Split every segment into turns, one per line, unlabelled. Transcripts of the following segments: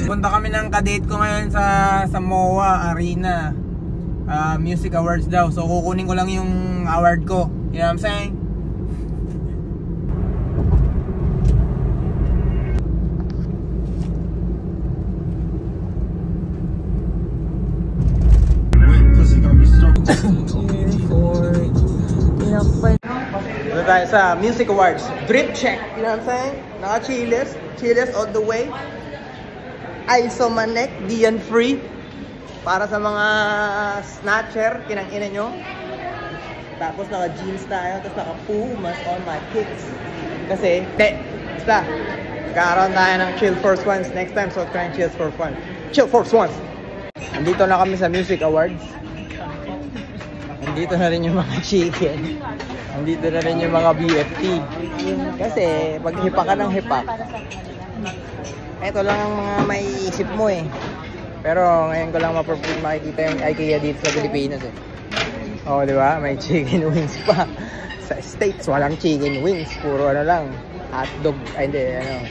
Punta kami ng kadate ko ngayon sa MOA Arena. Music Awards daw. So kukunin ko lang yung award ko. You know what I'm saying? Dito tayo sa Music Awards. Drip check. You know what I'm saying? Naka-chiles. Chiles all the way. ISO Manek, Dian Free. Para sa mga snatcher, kinang-ina nyo. Tapos naka-jeans tayo. Tapos naka-Pumas on my kicks. Kasi, basta. Kakaroon tayo ng Chill Force Ones. Next time, suot ko ng Chill Force Ones. Chill Force Ones! Nandito na kami sa Music Awards. Nandito na rin yung mga chicken. Nandito na rin yung mga BFT. Kasi, pag hipa ka ng hipa, ito lang ang mga may isip mo eh. Pero ngayon ko lang makikita yung IKEA dito sa Pilipinas eh. Oo, di ba? May chicken wings pa. Sa States, walang chicken wings. Puro ano lang, hotdog,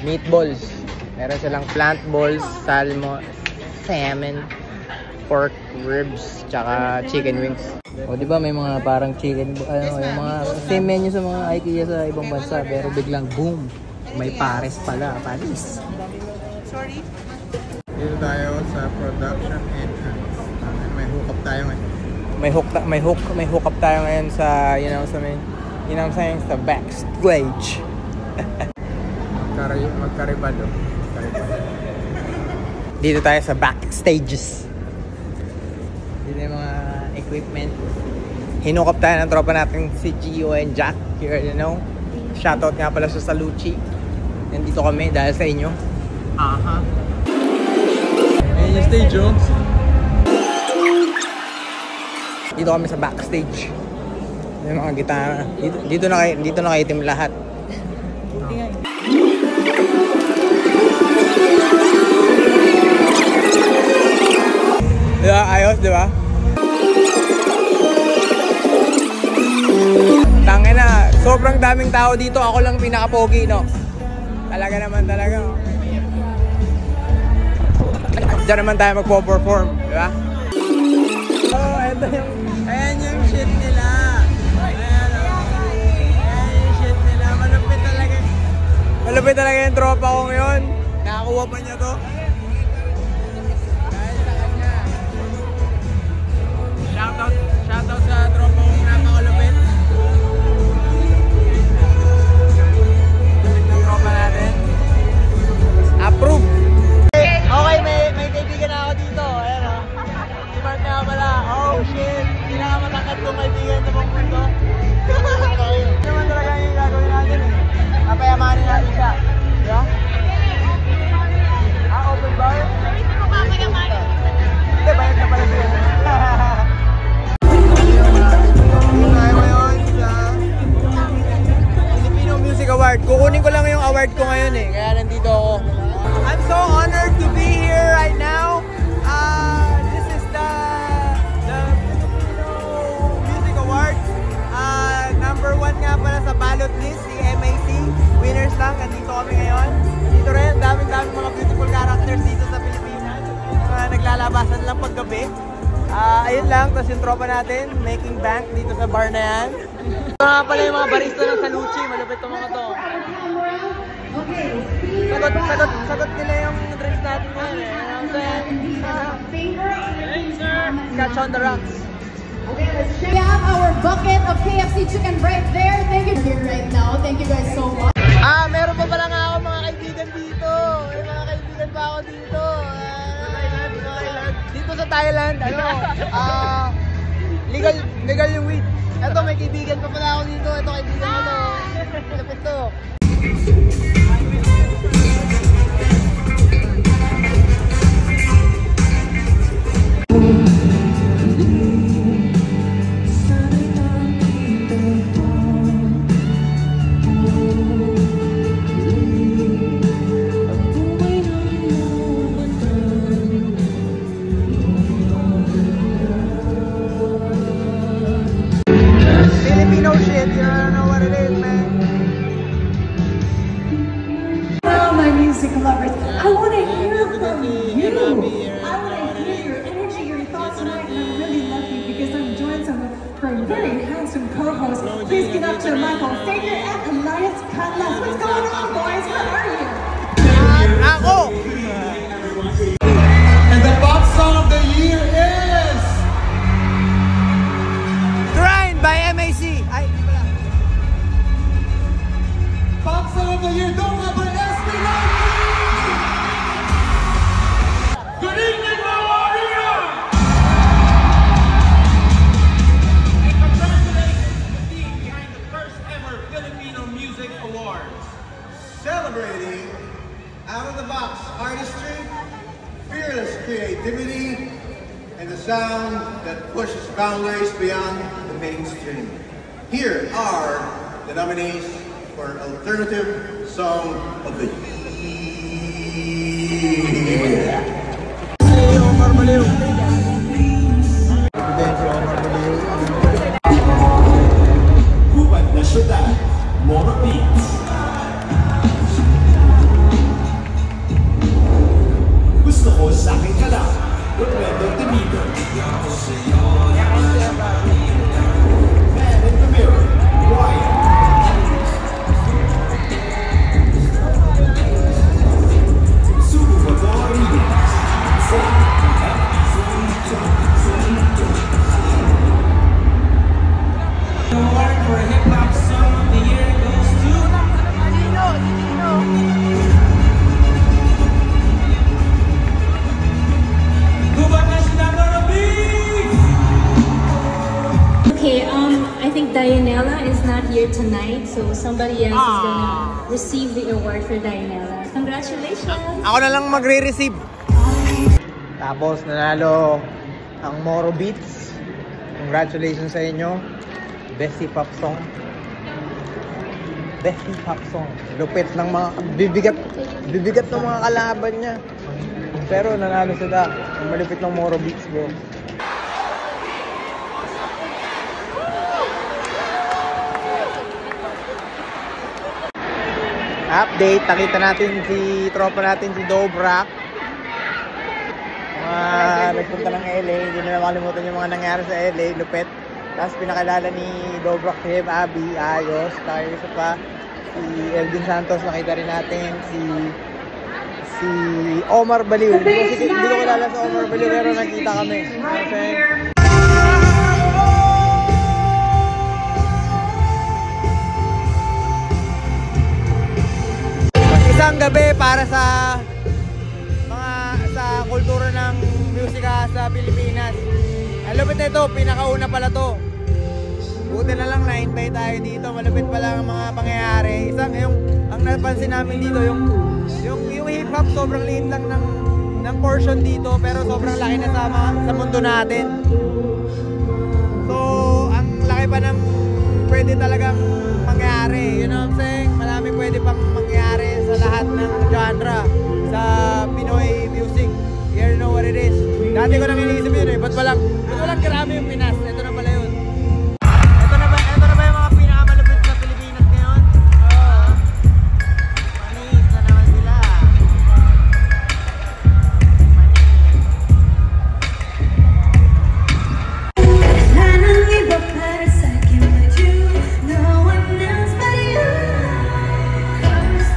meatballs. Meron silang plant balls, salmon, pork ribs, tsaka chicken wings. O di ba may mga parang chicken, yung mga same menu sa mga IKEA sa ibang bansa, pero biglang boom, may pares pala, panis. Sorry. Dito tayo sa production entrance. May hook up tayo ngayon. May hook up tayo ngayon sa sa backstage. Magkaribado. Dito tayo sa backstages. Dito yung mga equipment. Hinook up tayo ng tropa natin si Gio and Jack here, you know. Shoutout nga pala sa Salucci. Nandito kami dahil sa inyo. Aha. Ayan yung stage, oh. Dito kami sa backstage. Yung mga gitara. Dito na kayo team lahat. Diba? Ayos, diba? Tangina, sobrang daming tao dito. Ako lang pinaka-pogi, no? Talaga naman talaga. Diyan naman tayo magpo-perform, di ba? Oh, ito yung, ayan yung shit nila. Ayan, ayan yung shit nila. Malupit talaga yung tropa ko ngayon. Nakakuha pa niya to. Dahil sa kanya. Shoutout sa tropa kong napakalupit. Tropa natin. Approve! Okay, may kaibigan na ako dito. Ayan o. Si Mark nga pala. Oh shit! Pinakamatangkad kong kaibigan sa buong mundo. Ito naman talaga yung gagawin natin eh. Papayamanin natin siya. Diba? Open bar? Hindi mo papayamanin. Hindi, bayad na pala siya. Tayo ngayon sa Filipino Music Award. Kukunin ko lang yung award ko ngayon eh. Kaya nandito ako. I'm so honored to be here right now. This is the Filipino Music Awards. Number 1 nga pala sa ballot list, si MAC. Winners lang, nandito kami ngayon. Dito rin, daming mga beautiful characters dito sa Pilipinas. Naglalabasan lang paggabi. Ayun lang, tapos yung tropa natin, making bank dito sa bar na yan. Ito nga pala yung mga barista ng Salucci, malupit itong mga to. Sagot nila yung drinks natin ngayon eh. Scotch on the rocks.
We have our bucket of KFC chicken right there. Thank you here right now. Thank you guys so much.
Meron pa pala nga ako mga kaibigan dito. May mga kaibigan pa ako dito. Dito sa Thailand, legal yung weed. Ito, may kaibigan pa pala ako dito. Ito, kaibigan ko to. Lapit to. Filipino shit, you don't know what it is, man.
from you. I want to hear your energy, your thoughts tonight, and I'm really lucky because I'm joined from very handsome co-hosts. Please give up to Michael Fager and Elias Canlas. What's going on, boys? Where are you?
Ako!
And the pop song of the year is
Grind by MAC. Ay, wala.
pop song of the year. Don't by SB19. Good evening, Maria!
And congratulations to the team behind the first ever Filipino Music Awards.
Celebrating out-of-the-box artistry, fearless creativity, and the sound that pushes boundaries beyond the mainstream. Here are the nominees for Alternative Song of the Year.
Omar Baliw.
Hubad na syudad, Moro Beats. Gusto ko sa akin ka lang, Rodrigo Temido. Man in the Mirror, Ryan. Subo ko to remix.
The award for Hip Hop Song of the Year goes to Hubad na syudad, Moro Beats!
Okay, I think Dianella is not here tonight, so somebody else is gonna receive the award for Dianella. Congratulations!
Ako na lang magre-receive. Tapos nanalo ang Moro Beats. Congratulations sa inyo. Best hip hop song. Best hip hop song. Lupit ng mga bibigat ng mga kalaban niya. Pero nanalo sila. Ang malupit ng Moro Beats, bro. Update, nakita natin si tropa natin si Dobrak. Nagpunta ng LA, hindi na makalimutan yung mga nangyari sa LA, lupet. Tapos pinakilala ni Dobrak si Abby, ayos. Tayo isa pa, si Elvin Santos, nakita rin natin si Omar Baliw. Hindi ko kilala sa Omar Baliw pero nakita kami. Okay. Isang gabi para sa kultura ng musika sa Pilipinas. Ang lupit nito, pinakauna pala to. Buti na lang na-invite tayo dito. Malupit pala ang mga pangyayari. Ang napansin namin dito, yung hip hop sobrang liit lang ng portion dito, pero sobrang laki na sa mundo natin. So, ang laki pa ng pwede talagang mangyari. You know what I'm saying? Marami pwede pang mangyari sa lahat ng genre sa Pinoy music. You know what it is. Dati ko nang iniisip yun eh. Ba't walang grabe yung Pinas? Ito na pala yun. Ito na ba yung mga pinakamalupit na Pilipinas ngayon? Oo. Panis na naman sila.
First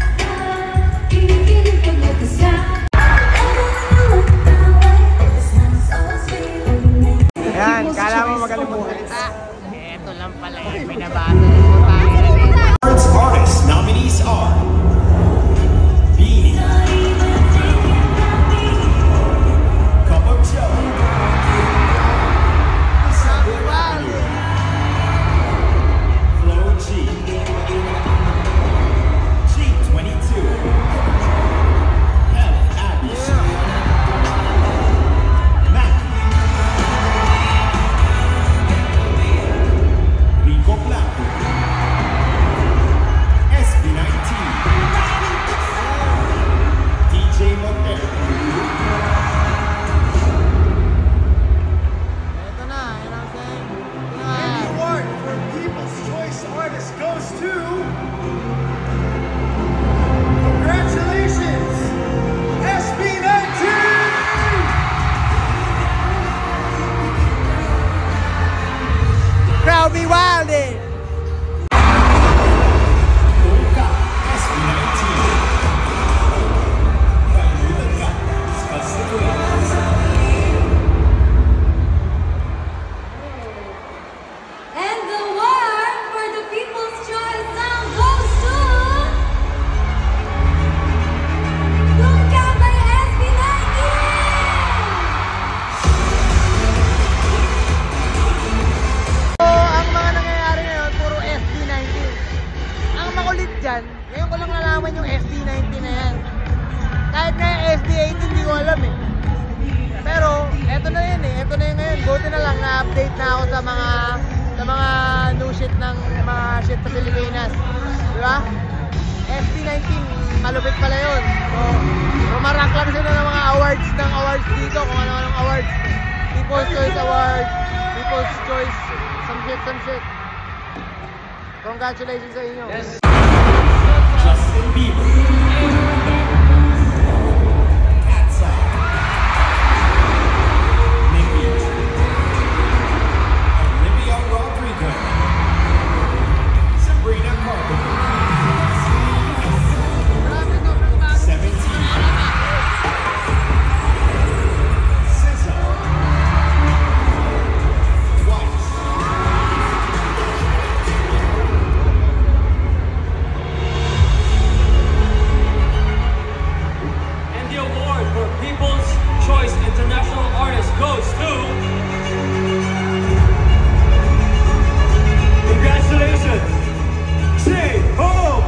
eto na yun eh. Eto na yun ngayon. Buti na lang na-update na ako sa mga new shit ng mga shit sa Pilipinas. Diba? ST19, malupit pala yun. So, rumarank lang sila ng mga awards dito. Kung ano-anong awards. People's Choice Award, People's Choice, some shit. Congratulations sa inyo.
Yes. Justin Bieber. Katsa. Nicki. Olivia Rodrigo. Sabrina Carpenter. 17. SZA. Twice.
And the award for People's Choice International Artist goes to... Congratulations! J-Ho!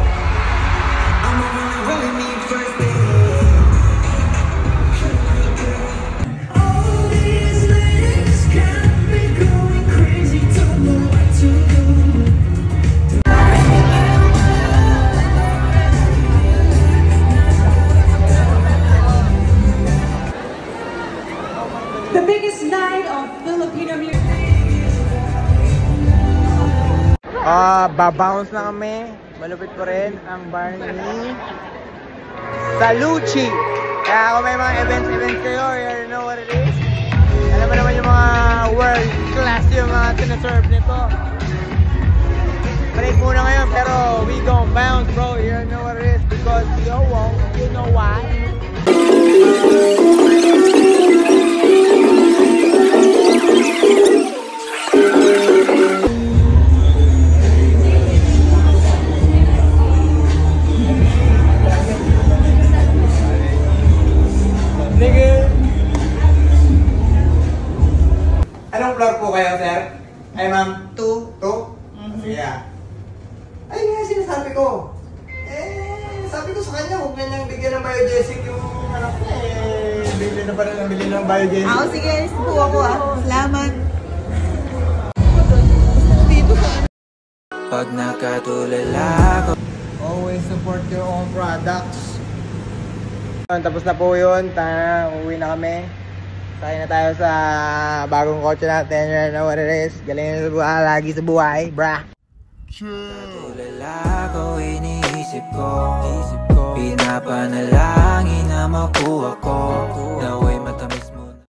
The biggest night of Filipino music.
Babounce na kami. Malupit po rin ang bar ni Salucci. Kaya kung may mga events kayo, you already know what it is. Alam mo naman yung mga world class yung mga sinaserve nito. Break muna ngayon, pero we gon' bounce, bro. You already know what it is because you won't. You know why?
Anong floor po kayo, sir? Ay, ma'am? 2. 2? Yeah. Ay, nga sinasabi ko. Sabi ko sa kanya, huwag na niyang bigyan ng biogesic yung anak niya. Bigyan na pa rin ang bili ng biogesic.
Ako, sige. Po ako Salamat.
Pag nakatulala ko, always support your own products. Tapos na po yun. Uwi na kami. Sakay na tayo sa bagong kotse natin. You know what it is. Galing na sa buhay. Lagi sa buhay. Brah. Katulala ko, iniisip ko. Pinapanalangin na makuha ko. Naway